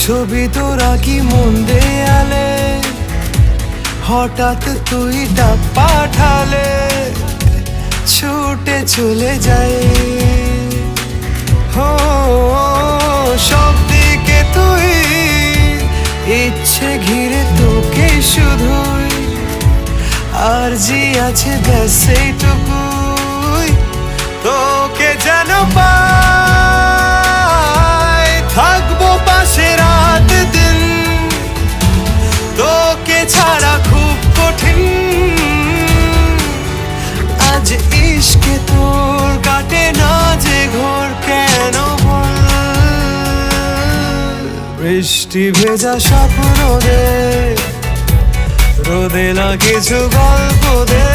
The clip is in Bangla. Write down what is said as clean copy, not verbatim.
ছবি তোরা কি মন দেয়ালে, হঠাৎ তুই ডাক পাঠালে ছুটে চলে যায়। হো সব দিকে তুই, ইচ্ছে ঘিরে তোকে শুধুই, আর জি আছে ব্যাস এইটুকুই, তোকে যেন পাই, থাকবো পাশে রাত দিন, তোকে ছাড়া খুব কঠিন। আজ ইশকে তোর কাটে না যে ঘোর, কেন বল? বৃষ্টি ভেজা স্বপ্ন দে, রোদে না কিছু গল্প দে।